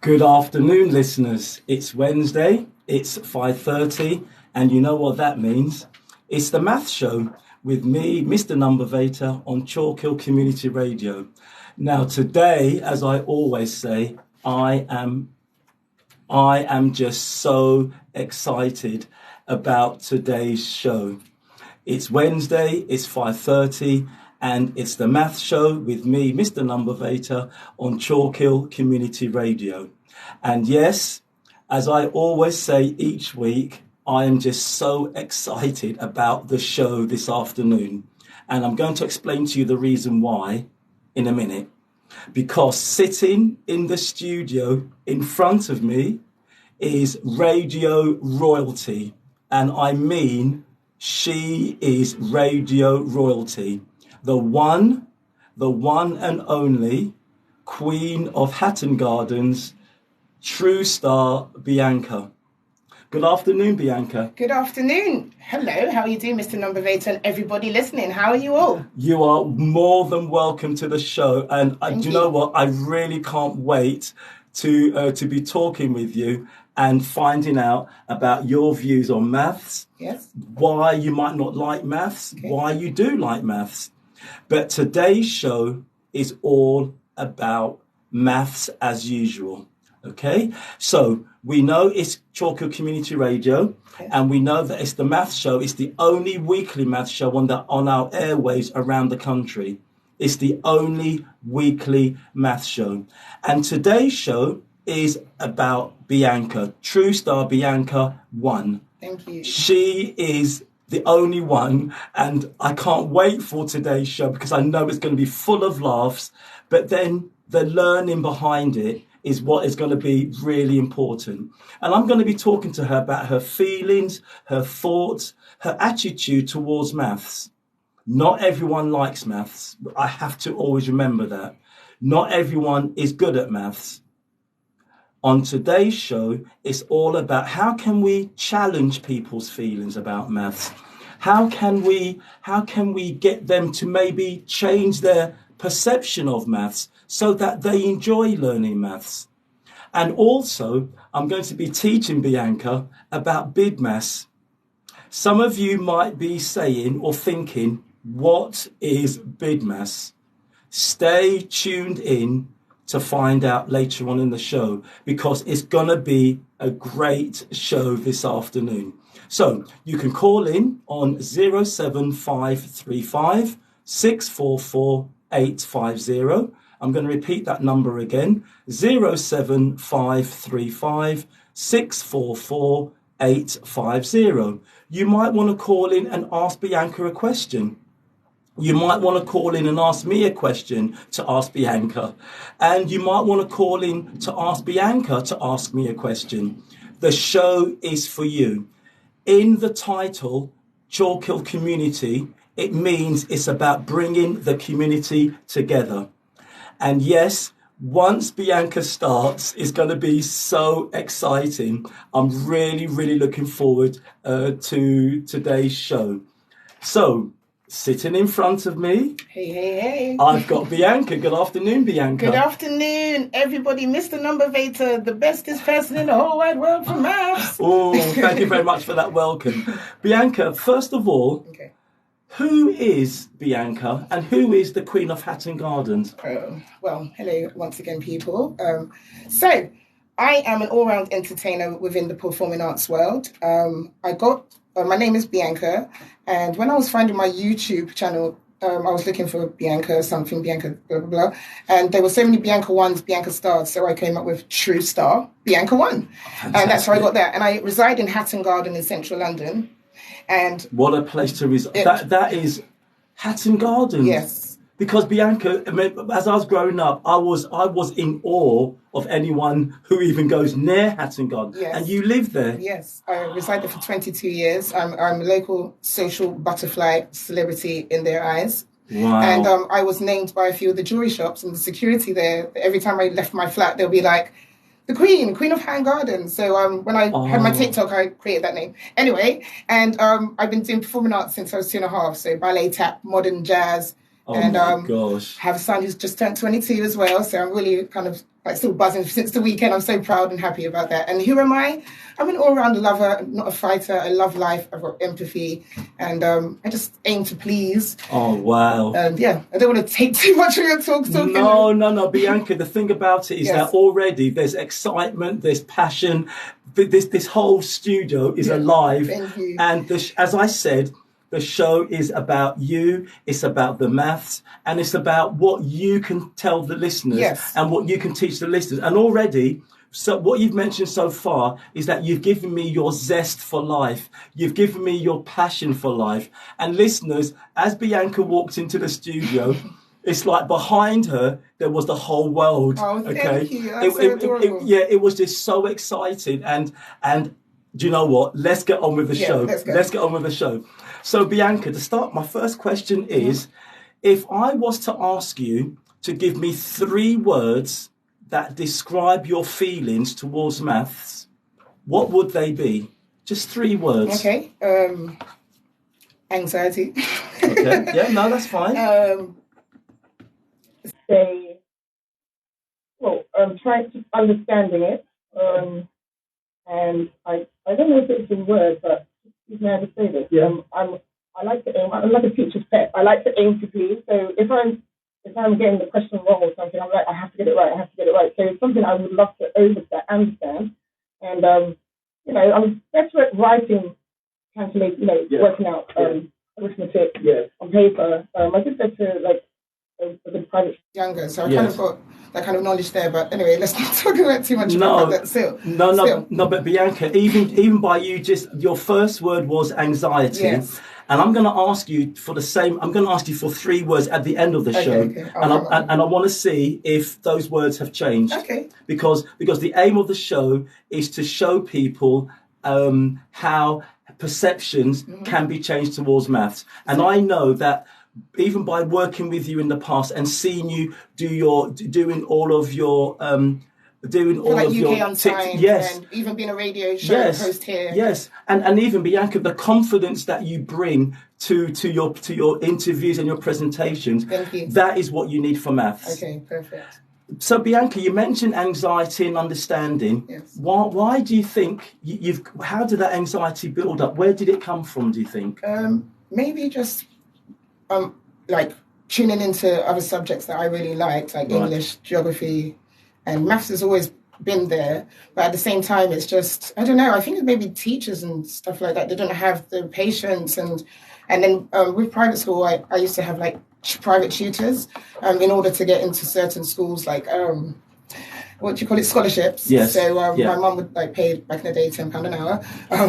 Good afternoon, listeners. It's Wednesday, it's 5:30, and you know what that means. It's the Maths Show with me, Mr. Numbervator, on Chalkhill Community Radio. Now, today, as I always say, I am just so excited about today's show. It's Wednesday, it's 5:30, and it's the Maths Show with me, Mr. Numbervator, on Chalkhill Community Radio. And yes, as I always say each week, I am just so excited about the show this afternoon. And I'm going to explain to you the reason why in a minute. Because sitting in the studio in front of me is radio royalty. And I mean, she is radio royalty. The one and only Queen of Hatton Gardens, true star Bianca. Good afternoon, Bianca. Good afternoon. Hello, how are you doing, Mr. Numbervator, and everybody listening? How are you all? You are more than welcome to the show. And do you know what? I really can't wait to be talking with you and finding out about your views on maths. Yes. Why you might not like maths, why you do like maths. But today's show is all about maths as usual. Okay, so we know it's Chalkhill Community Radio, and we know that it's the Maths Show. It's the only weekly maths show on our airways around the country. It's the only weekly maths show. And today's show is about Bianca, true star Bianca 1. Thank you. She is the only one, and I can't wait for today's show because I know it's going to be full of laughs, but then the learning behind it is what is going to be really important. And I'm going to be talking to her about her feelings, her thoughts, her attitude towards maths. Not everyone likes maths. I have to always remember that. Not everyone is good at maths. On today's show, it's all about how can we challenge people's feelings about maths? How can we get them to maybe change their perception of maths so that they enjoy learning maths? And also, I'm going to be teaching Bianca about BIDMAS. Some of you might be saying or thinking, what is BIDMAS? Stay tuned in to find out later on in the show, because it's going to be a great show this afternoon. So you can call in on 07535 644 850. I'm going to repeat that number again, 07535 644 850. You might want to call in and ask Bianca a question. You might want to call in and ask me a question to ask Bianca. And you might want to call in to ask Bianca to ask me a question. The show is for you. In the title, Chalkhill Community, it means it's about bringing the community together. And yes, once Bianca starts, it's going to be so exciting. I'm really, really looking forward to today's show. So, sitting in front of me, Hey. I've got Bianca. Good afternoon, Bianca. Good afternoon, everybody. Mr. Numbervator, the bestest person in the whole wide world for maths. Oh, thank you very much for that welcome. Bianca, first of all, who is Bianca and who is the Queen of Hatton Gardens? Well, hello once again, people. So, I am an all-round entertainer within the performing arts world. My name is Bianca, and when I was finding my YouTube channel, I was looking for Bianca something, Bianca blah, blah, blah, and there were so many Bianca 1s, Bianca stars, so I came up with True Star Bianca 1. Fantastic. And that's how I got that. And I reside in Hatton Garden in central London. And what a place to reside. That is Hatton Gardens. Yes. Because Bianca, as I was growing up, I was in awe of anyone who even goes near Hatton Garden. Yes. And you live there. Yes, I resided for 22 years. I'm a local social butterfly celebrity in their eyes. Wow. And I was named by a few of the jewelry shops and the security there. Every time I left my flat, they'll be like, the Queen of Hatton Garden. So when I had my TikTok, I created that name. Anyway, and I've been doing performing arts since I was 2.5. So ballet, tap, modern jazz. Oh, my gosh. I have a son who's just turned 22 as well. So I'm really kind of like still buzzing since the weekend. I'm so proud and happy about that. And who am I? I'm an all-round lover, not a fighter. I love life. I've got empathy, and I just aim to please. Oh, wow. And yeah, I don't want to take too much of your talk. No, Bianca, the thing about it is that already there's excitement, there's passion. This whole studio is alive. Thank you. And as I said, the show is about you, it's about the maths, and it's about what you can tell the listeners and what you can teach the listeners. And already, so what you've mentioned so far is that you've given me your zest for life. You've given me your passion for life. And listeners, as Bianca walked into the studio, it's like behind her, there was the whole world. Oh, thank you. That's so adorable. It was just so exciting. And do you know what? Let's get on with the show. Let's get on with the show. So, Bianca, to start, my first question is, if I was to ask you to give me 3 words that describe your feelings towards maths, what would they be? Just 3 words. Okay. Anxiety. Okay. Yeah, no, that's fine. Trying to understanding it. And I don't know if it's in words, but you can never say this. Yeah. I like to aim. I'm like a teacher's pet. I like to aim to please. So if I'm getting the question wrong or something, I'm like, I have to get it right. So it's something I would love to understand. And I'm better at writing, calculating, working out arithmetic on paper. I did that to a private younger, so I kind of got that kind of knowledge there. But anyway, let's not talk about too much about that. Still. No. But Bianca, even by you, just your first word was anxiety. Yes. And I'm going to ask you for the same. I'm going to ask you for 3 words at the end of the show, and I want to see if those words have changed. Okay. Because the aim of the show is to show people how perceptions can be changed towards maths, and I know that. Even by working with you in the past and seeing you doing all of your UK Unsigned, and even being a radio show host here. Yes, and even Bianca, the confidence that you bring to your interviews and your presentations. Thank you. That is what you need for maths. Okay, perfect. So Bianca, you mentioned anxiety and understanding. Yes. Why do you think how did that anxiety build up? Where did it come from, do you think? Maybe just like tuning into other subjects that I really liked, like English, geography, and maths has always been there. But at the same time, it's just, I don't know, I think maybe teachers and stuff like that, they don't have the patience. And then with private school, I used to have like private tutors in order to get into certain schools, like what do you call it, scholarships. Yes. So my mum would pay back in the day £10 an hour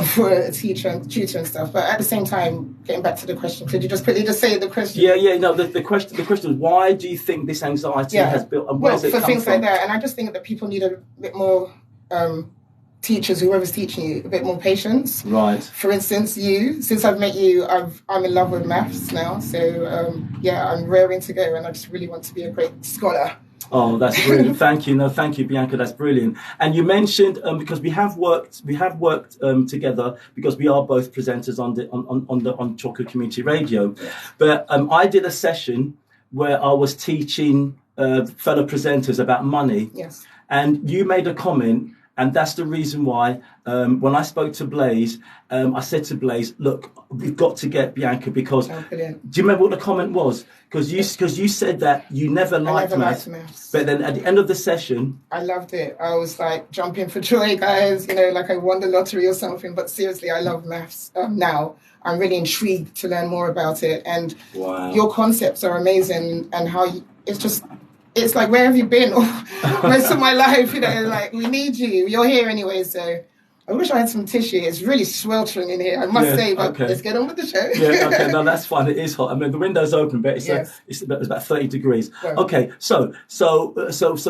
for a tutor and stuff. But at the same time, getting back to the question, could you just quickly say the question? Yeah. No, the question is, why do you think this anxiety has built? And where's it come things from? Like that, and I just think that people need a bit more. Teachers, whoever's teaching you, a bit more patience. Right. For instance, since I've met you, I'm in love with maths now. So I'm raring to go, and I just really want to be a great scholar. Oh, that's brilliant. Thank you. No, thank you, Bianca. That's brilliant. And you mentioned because we have worked together because we are both presenters on Chalkhill Community Radio. But I did a session where I was teaching fellow presenters about money. Yes. And you made a comment, and that's the reason why when I spoke to Blaze, I said to Blaze, look, we've got to get Bianca because do you remember what the comment was? Because you said that you never liked maths, but then at the end of the session, I loved it. I was like jumping for joy, guys, like I won the lottery or something. But seriously, I love maths now. I'm really intrigued to learn more about it, and your concepts are amazing, and how it's like, where have you been most of my life? Like, we need you. You're here anyway, so I wish I had some tissue. It's really sweltering in here, I must say, but let's get on with the show. Okay, no, that's fine. It is hot. I mean, the window's open, but it's about 30 degrees. Right. Okay, so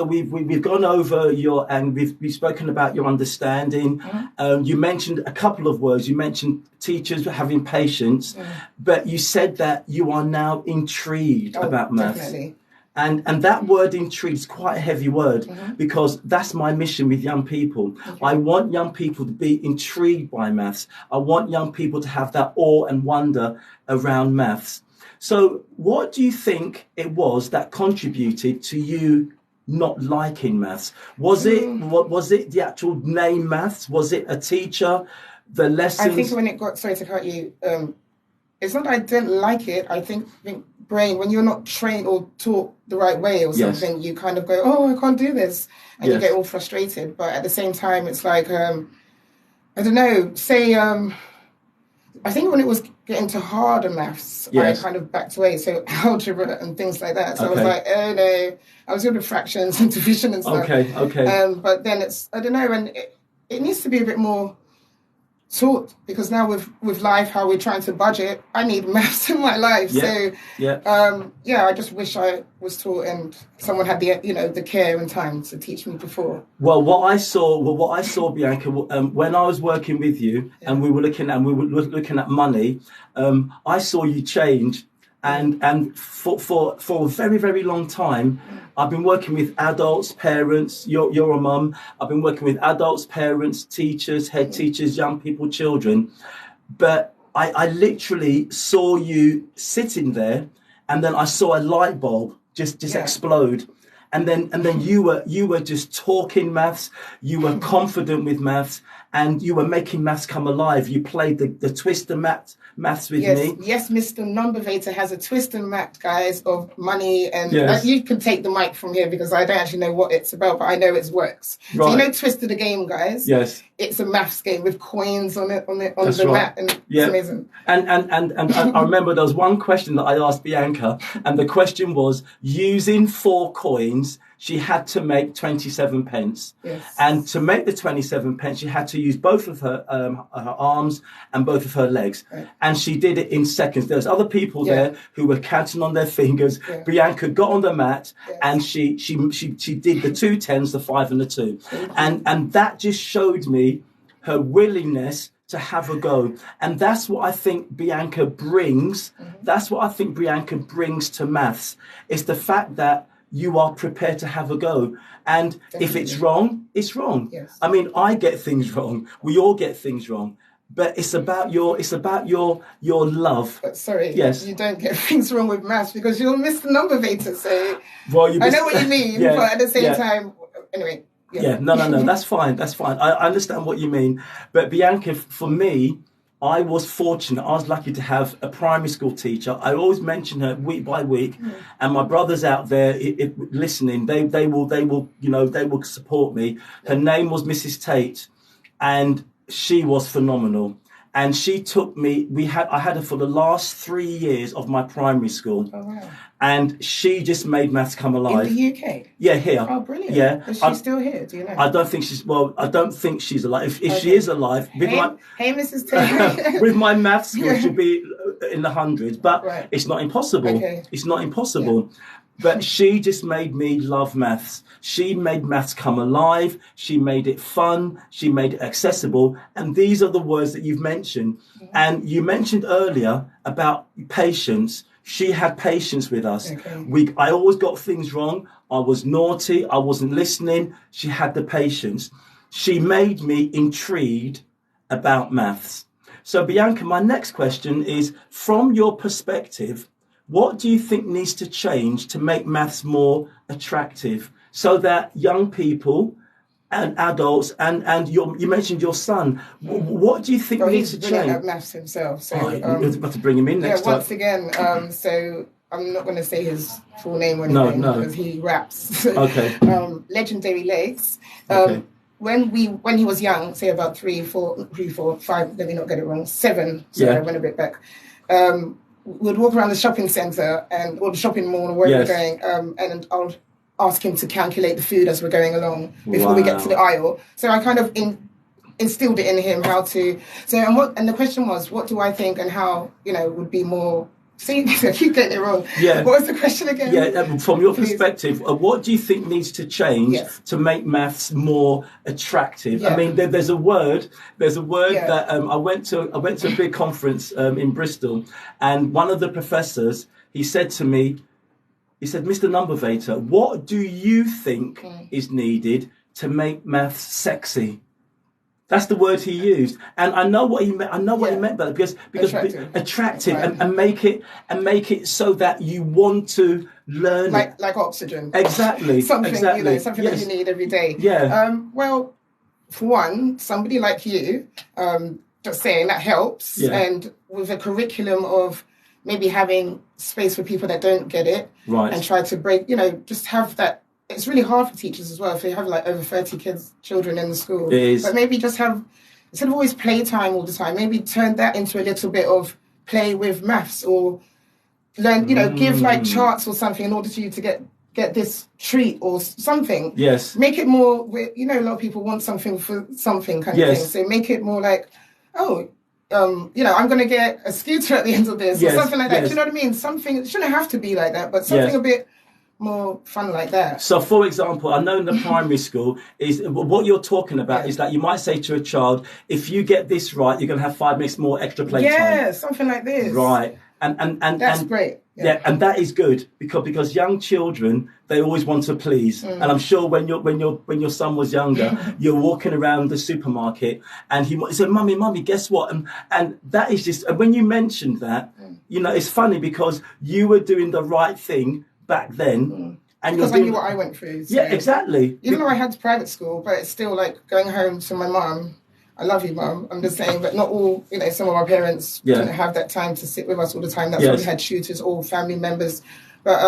we've gone over and we've spoken about your understanding. Mm-hmm. You mentioned a couple of words. You mentioned teachers having patience, but you said that you are now intrigued about maths. Definitely. And that word intrigue is quite a heavy word because that's my mission with young people. Okay. I want young people to be intrigued by maths. I want young people to have that awe and wonder around maths. So what do you think it was that contributed to you not liking maths? Was it the actual name maths? Was it a teacher? The lessons? I think when it got, sorry to cut you, it's not that I didn't like it. I think brain, when you're not trained or taught the right way or something, you kind of go, oh, I can't do this. And you get all frustrated. But at the same time, it's like, I don't know, say, I think when it was getting to harder maths, I kind of backed away. So algebra and things like that. So I was like, oh no, I was good with fractions and division and stuff. But then it's, I don't know, and it needs to be a bit more taught, because now with life, how we're trying to budget, I need maths in my life. I just wish I was taught and someone had the care and time to teach me before. Well, what I saw, Bianca, when I was working with you and we were looking at money, I saw you change, and for a very, very long time, I've been working with adults, parents. You're a mum. I've been working with adults, parents, teachers, head teachers, young people, children. But I literally saw you sitting there, and then I saw a light bulb just explode. And then you were just talking maths. You were confident with maths, and you were making maths come alive. You played the twister maths with me. Yes, Mr. Numbervator has a twist and mat, guys, of money. And you can take the mic from here, because I don't actually know what it's about, but I know it works. Right. So you know Twister the game, guys? Yes. It's a maths game with coins on the mat, and it's amazing. And I remember there was one question that I asked Bianca, and the question was, using 4 coins, she had to make 27 pence. Yes. And to make the 27 pence, she had to use both of her arms and both of her legs. Right. And she did it in seconds. There was other people there who were counting on their fingers. Yeah. Bianca got on the mat and she did the 2 tens, the 5 and the 2. And that just showed me her willingness to have a go. And that's what I think Bianca brings. That's what I think Bianca brings to maths. It's the fact that you are prepared to have a go. And if it's wrong, it's wrong. Yes. I mean, I get things wrong. We all get things wrong. But it's about your love. But sorry, yes, you don't get things wrong with maths, because you're Mr. Numbervator. So I know what you mean, but at the same time, anyway. No, that's fine. I understand what you mean. But Bianca, for me, I was fortunate. I was lucky to have a primary school teacher. I always mention her week by week, and my brothers out there listening, they will support me. Her name was Mrs. Tate, and she was phenomenal. And she took me. I had her for the last 3 years of my primary school. Oh wow! And she just made maths come alive. In the UK? Yeah, here. Oh, brilliant. Yeah. Is she still here? Do you know? I don't think she's alive. If she is alive, hey, Mrs. Taylor. with my maths score, she'll be in the hundreds. But it's not impossible. Okay. It's not impossible. Yeah. But she just made me love maths. She made maths come alive. She made it fun. She made it accessible. And these are the words that you've mentioned. Mm-hmm. And you mentioned earlier about patience. She had patience with us. Okay. I always got things wrong. I was naughty. I wasn't listening. She had the patience. She made me intrigued about maths. So, Bianca, my next question is, from your perspective, what do you think needs to change to make maths more attractive so that young people and adults and you mentioned your son, what do you think needs to change? He's brilliant at maths himself. So you've got to bring him in next time. Once again, so I'm not going to say his full name or anything because he raps. Okay. Legendary Legs. Okay. When he was young, say about 3, 4, 5, let me not get it wrong, 7. So I went a bit back. We'd walk around the shopping centre or the shopping mall or where we're going, and I'll ask him to calculate the food as we're going along before we get to the aisle. So I kind of instilled it in him how to. So and the question was, what do I think and how would be more. See, I keep getting it wrong. Yeah. What was the question again? Yeah, from your perspective, what do you think needs to change to make maths more attractive? Yeah. I mean, there's a word that I went to a big conference in Bristol, and one of the professors, he said to me, Mr. Numbervator, what do you think is needed to make maths sexy? That's the word he used, and I know what he meant. I know what he meant by that because attractive right. and make it so that you want to learn like oxygen. Exactly. something exactly. something Yes. that you need every day. Yeah. Well, for one, somebody like you, just saying that helps, and with a curriculum of maybe having space for people that don't get it, right, and try to break, just have that. It's really hard for teachers as well if they have like over 30 children in the school. It is. But maybe just have, instead of always playtime all the time, maybe turn that into a little bit of play with maths, or learn, give like charts or something in order for you to get this treat or something. Yes. Make it more, a lot of people want something for something kind of thing. So make it more like, I'm going to get a scooter at the end of this, or something like that. Do you know what I mean? Something, it shouldn't have to be like that, but something a bit more fun like that. So, for example, I know in the primary school is what you're talking about is that you might say to a child, if you get this right, you're going to have 5 minutes more extra playtime. Yeah, something like this. Right, and that's great. Yeah, and that is good because young children, they always want to please. And I'm sure when your son was younger, you're walking around the supermarket and he said, "Mummy, guess what?" And that is just, and when you mentioned that, it's funny because you were doing the right thing back then. And because I knew what I went through. So exactly. Even though I had private school, but it's still like going home to my mum. I love you, Mum. I'm just saying, but not all, some of our parents didn't have that time to sit with us all the time. That's why we had tutors, all family members. But,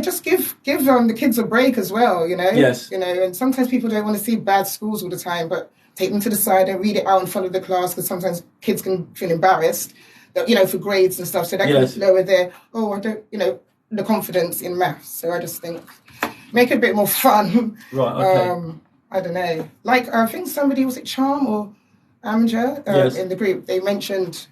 just give the kids a break as well, Yes. And sometimes people don't want to see bad schools all the time, but take them to the side and read it out in front of the class, because sometimes kids can feel embarrassed, for grades and stuff. So that can lower their, the confidence in maths. So I just think, make it a bit more fun. Right, okay. I don't know. Like, I think somebody, was it Charm or Amja in the group? They mentioned,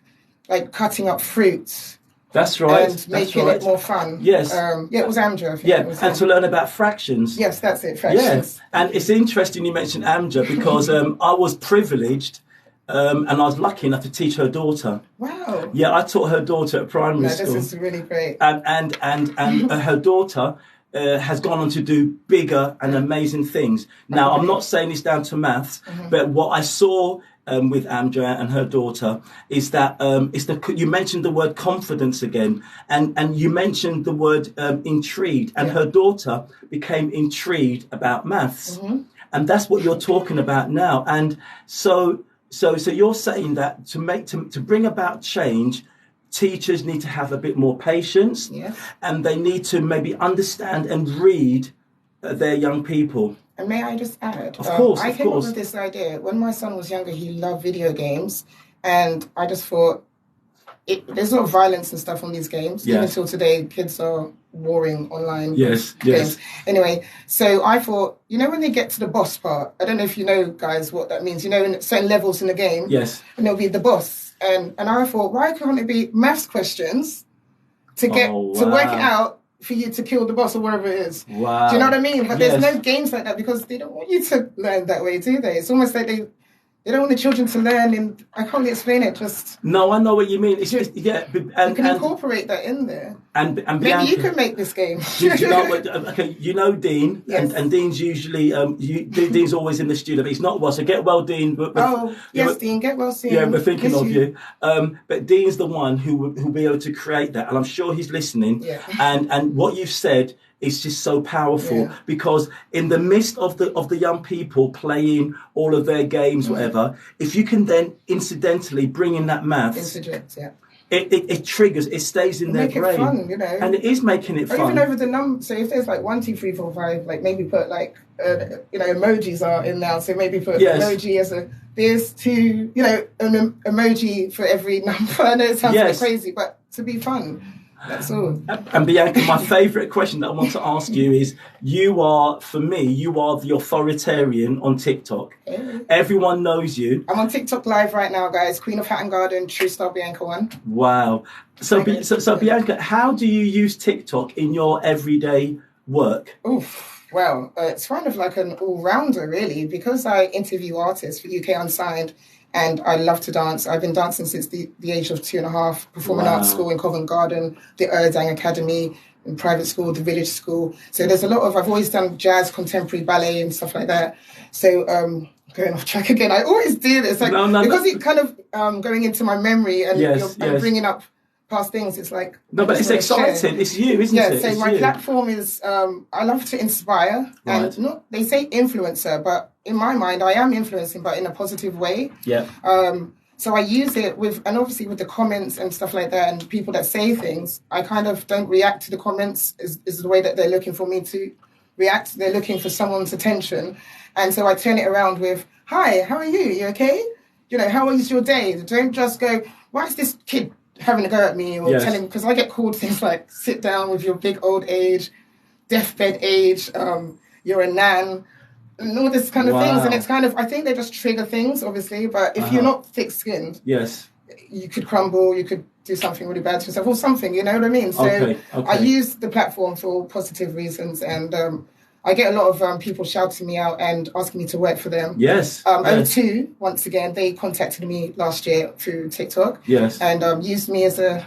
like, cutting up fruits. That's right. And making it more fun. Yes. It was Amja, I think. Yeah, and to learn about fractions. Yes, that's it, fractions. Yeah, and it's interesting you mentioned Amja because I was privileged and I was lucky enough to teach her daughter. Wow. Yeah, I taught her daughter at primary school. This is really great. And her daughter has gone on to do bigger and amazing things. Now, I'm not saying this down to maths, but what I saw with Amja and her daughter is that you mentioned the word confidence again, and you mentioned the word intrigued, and her daughter became intrigued about maths, and that's what you're talking about now. And so you're saying that to bring about change, teachers need to have a bit more patience, and they need to maybe understand and read their young people. And may I just add? Of course, I came up with this idea. When my son was younger, he loved video games, and I just thought, there's a lot of violence and stuff on these games. Even till today, kids are warring online. Yes. Anyway, so I thought, when they get to the boss part, I don't know if you know, guys, what that means. In certain levels in the game, and there'll be the boss. And I thought, why can't it be maths questions to get to work it out for you to kill the boss or whatever it is? Wow. Do you know what I mean? But there's no games like that because they don't want you to learn that way, do they? It's almost like they don't want the children to learn, and I can't explain it. No, I know what you mean. It's just you can incorporate that in there. And maybe Bianca, you could make this game. do you know what? Okay, Dean, and Dean's usually Dean's always in the studio, but he's not well. So get well, Dean. Dean, get well soon. Yeah, we're thinking of you. But Dean's the one who'll be able to create that, and I'm sure he's listening. Yeah. And what you've said is just so powerful because in the midst of the young people playing all of their games, whatever, if you can then incidentally bring in that maths, it triggers, it stays in their brain. Make it fun, and it is making it fun. Even over the number. So if there's like 1, 2, 3, 4, 5, like maybe put like emojis are in now. So maybe put emoji as there's 2, an emoji for every number. I know it sounds like crazy, but to be fun. That's all. And Bianca, my favourite question that I want to ask you is, you are the authoritarian on TikTok. Everyone knows you. I'm on TikTok live right now, guys. Queen of Hatton Garden, True Star Bianca 1. Wow. So Bianca, how do you use TikTok in your everyday work? Oof. Well, it's kind of like an all-rounder, really, because I interview artists for UK Unsigned. And I love to dance. I've been dancing since the age of 2.5, performing arts school in Covent Garden, the Erdang Academy, in private school, the village school. So there's a lot of, I've always done jazz, contemporary ballet and stuff like that. So going off track again. I always do this, like because it kind of going into my memory and you're bringing up past things. It's like but it's exciting. Share. It's you, isn't it? Yeah. So my platform is I love to inspire, and not they say influencer, but in my mind, I am influencing, but in a positive way. Yeah. So I use it and obviously with the comments and stuff like that, and people that say things, I kind of don't react to the comments. Is the way that they're looking for me to react. They're looking for someone's attention, and so I turn it around with, "Hi, how are you? You okay? You know, how was your day?" Don't just go, "Why is this kid having a go at me?" Or telling, because I get called things like, "Sit down with your big old age, deathbed age, you're a nan," and all this kind of things. And it's kind of, I think they just trigger things, obviously. But if you're not thick-skinned, you could crumble, you could do something really bad to yourself or something, you know what I mean? So I use the platform for positive reasons, and I get a lot of people shouting me out and asking me to work for them. O2, once again, they contacted me last year through TikTok. And used me as a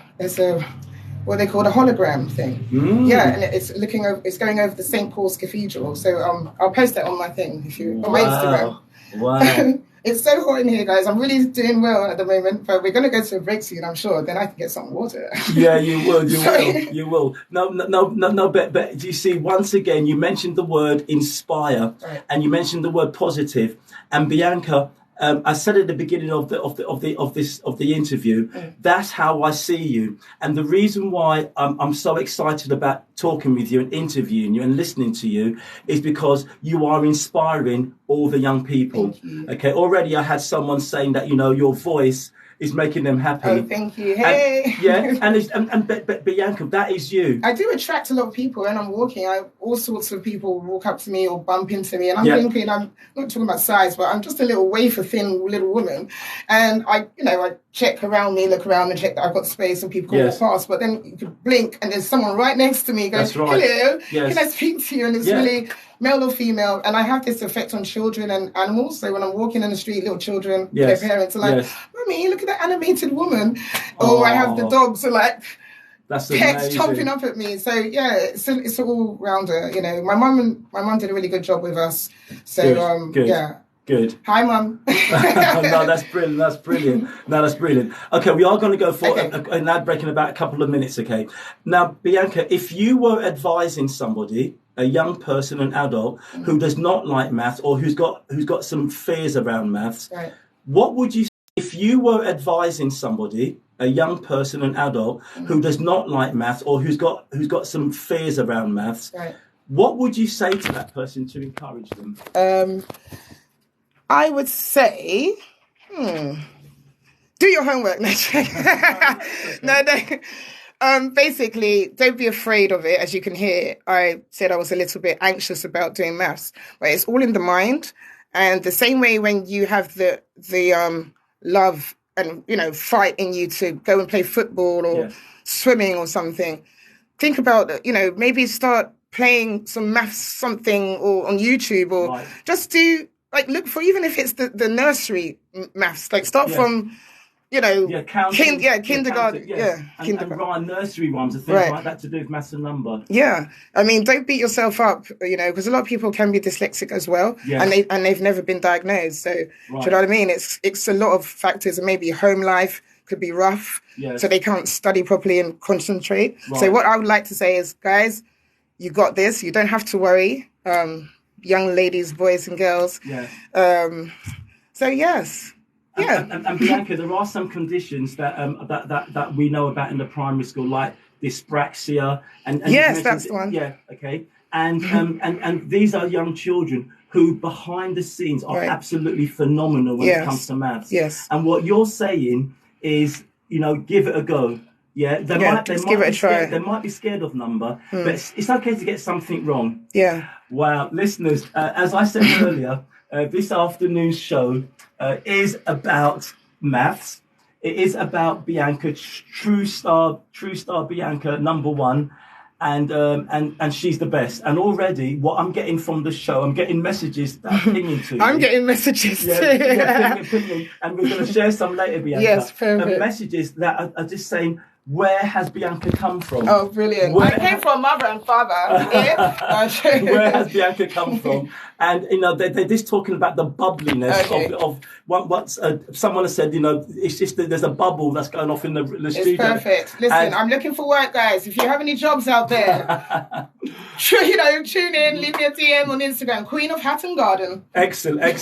what they call a hologram thing. And it's going over the St. Paul's Cathedral. So I'll post that on my thing on my Instagram. Wow. It's so hot in here, guys. I'm really doing well at the moment, but we're going to go to a break soon, I'm sure. Then I can get some water. Yeah, you will. You will. No. But do you see? Once again, you mentioned the word inspire, and you mentioned the word positive. And Bianca, I said at the beginning of the interview, that's how I see you. And the reason why I'm so excited about talking with you and interviewing you and listening to you is because you are inspiring all the young people. Thank you. Okay, already I had someone saying that, your voice is making them happy. Oh, thank you. Hey. But Bianca, that is you. I do attract a lot of people when I'm walking. All sorts of people walk up to me or bump into me, and I'm thinking, I'm not talking about size, but I'm just a little wafer-thin little woman. And I check around me, look around and check that I've got space and people can walk past. But then you could blink and there's someone right next to me going, hello, can I speak to you? And it's really male or female. And I have this effect on children and animals. So when I'm walking in the street, little children, their parents are like, Mummy, look at that animated woman. Or I have the dogs are like, that's pets chomping up at me. So it's an all rounder. My mum did a really good job with us. So Good. Hi, Mum. No, that's brilliant. Okay, we are going to go for an ad break in about a couple of minutes. Okay. Now, Bianca, if you were advising somebody, a young person, an adult who does not like maths or who's got some fears around maths, what would you? If you were advising somebody, a young person, an adult who does not like maths or who's got some fears around maths, what would you say to that person to encourage them? I would say, do your homework. No. Basically, don't be afraid of it. As you can hear, I said I was a little bit anxious about doing maths, but it's all in the mind. And the same way when you have the love and fight in you to go and play football or swimming or something, think about maybe start playing some maths something or on YouTube or just do look for, even if it's the nursery maths, start from kindergarten, and run nursery ones and things like that to do with maths and number. I mean, don't beat yourself up, because a lot of people can be dyslexic as well, and they've never been diagnosed. So do you know what I mean? It's a lot of factors, and maybe home life could be rough, so they can't study properly and concentrate. So what I would like to say is, guys, you got this. You don't have to worry. Young ladies, boys and girls. So yes. And Bianca, there are some conditions that we know about in the primary school, like dyspraxia, and yes, that's the one. And these are young children who, behind the scenes, are absolutely phenomenal when it comes to maths. And what you're saying is, give it a go. They might give it a try. They might be scared of number, but it's okay to get something wrong. Wow, listeners, as I said earlier, this afternoon's show is about maths. It is about Bianca, true star Bianca, number one, and she's the best. And already, what I'm getting from the show, I'm getting messages that are pinging to you. I'm getting messages too. Pinging, and we're going to share some later, Bianca. Yes, perfect. Messages that are just saying, where has Bianca come from? Oh, brilliant. I came from mother and father. Where has Bianca come from? And, they're just talking about the bubbliness of what someone has said, it's just that there's a bubble that's going off in the studio. It's perfect. Listen, I'm looking for work, guys. If you have any jobs out there, tune in, leave me a DM on Instagram, Queen of Hatton Garden. Excellent.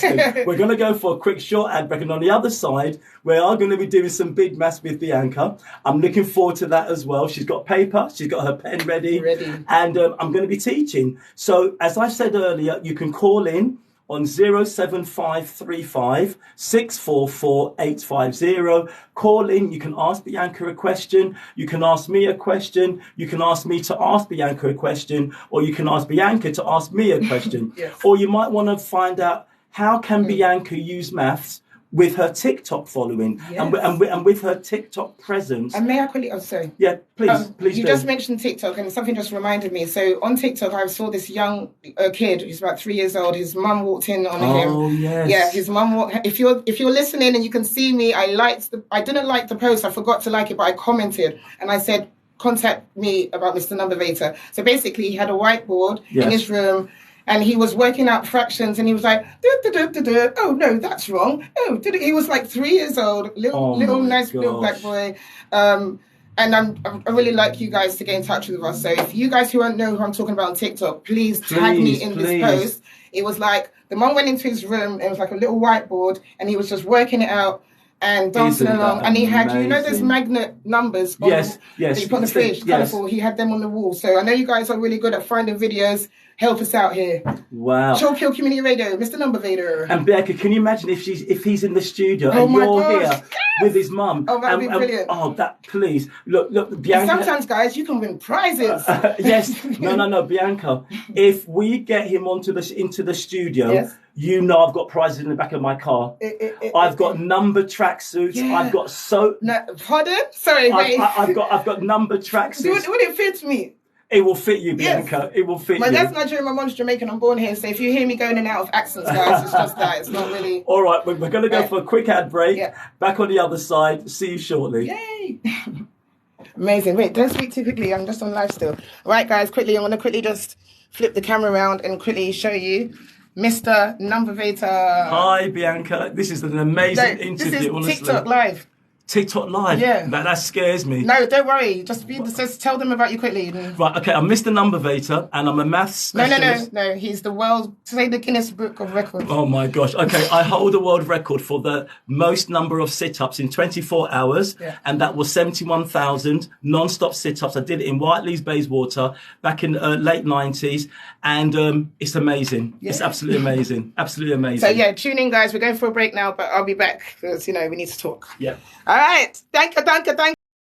We're going to go for a quick short ad break. And on the other side, we are going to be doing some big maths with Bianca. I'm looking forward to that as well. She's got paper, she's got her pen ready. And I'm going to be teaching. So as I said earlier, you can call in on 07535 644 850. Call in, you can ask Bianca a question, you can ask me a question, you can ask me to ask Bianca a question, or you can ask Bianca to ask me a question. Yes. Or you might want to find out how can Bianca use maths with her TikTok following and with her TikTok presence. And may I quickly, sorry. Yeah, please You do. just mentioned TikTok and something just reminded me. So on TikTok, I saw this young kid, he's about 3 years old. His mum walked in on him. Oh, yes. Yeah, his mum walked, if you're listening and you can see me, I didn't like the post, I forgot to like it, but I commented and I said, contact me about Mr. Numbervator. So basically he had a whiteboard in his room. And he was working out fractions, and he was like, oh no, that's wrong. Oh, he was like 3 years old, little black boy. And I really like you guys to get in touch with us. So if you guys who don't know who I'm talking about on TikTok, please tag me in this post. It was like the mom went into his room. It was like a little whiteboard, and he was just working it out and dancing along. And he had, those magnet numbers on that you put on the fridge, colourful. He had them on the wall. So I know you guys are really good at finding videos. Help us out here. Wow. Chalkhill Community Radio, Mr. Numbervator. And Bianca, can you imagine if he's in the studio and you're here with his mum? Oh, that'd be brilliant. Please. Look, Bianca. And sometimes, guys, you can win prizes. Yes. No, Bianca. If we get him into the studio, I've got prizes in the back of my car. I've got number tracksuits. Yeah. I've got pardon? Sorry, wait. I've got number tracksuits. Would it fit me? It will fit you, Bianca. It will fit you. My dad's Nigerian, my mom's Jamaican. I'm born here, so if you hear me going in and out of accents, guys, it's just that. It's not really. All right, we're going to go for a quick ad break. Yeah. Back on the other side. See you shortly. Yay! Amazing. Wait, don't speak too quickly. I'm just on live still. All right, guys, quickly. I'm going to quickly just flip the camera around and quickly show you Mr. Numbervator. Hi, Bianca. This is an amazing interview. This is honestly. TikTok live. TikTok live? Yeah. That scares me. No, don't worry. Just tell them about you quickly. Right, okay. I'm Mr. Numbervator and I'm a maths specialist. No. He's the the Guinness Book of Records. Oh my gosh. Okay, I hold a world record for the most number of sit-ups in 24 hours. Yeah. And that was 71,000 non-stop sit-ups. I did it in Whiteley's Bayswater back in late 90s. And it's amazing. Yeah. It's absolutely amazing. Absolutely amazing. So yeah, tune in, guys. We're going for a break now, but I'll be back because, we need to talk. Yeah. All right. Thank you.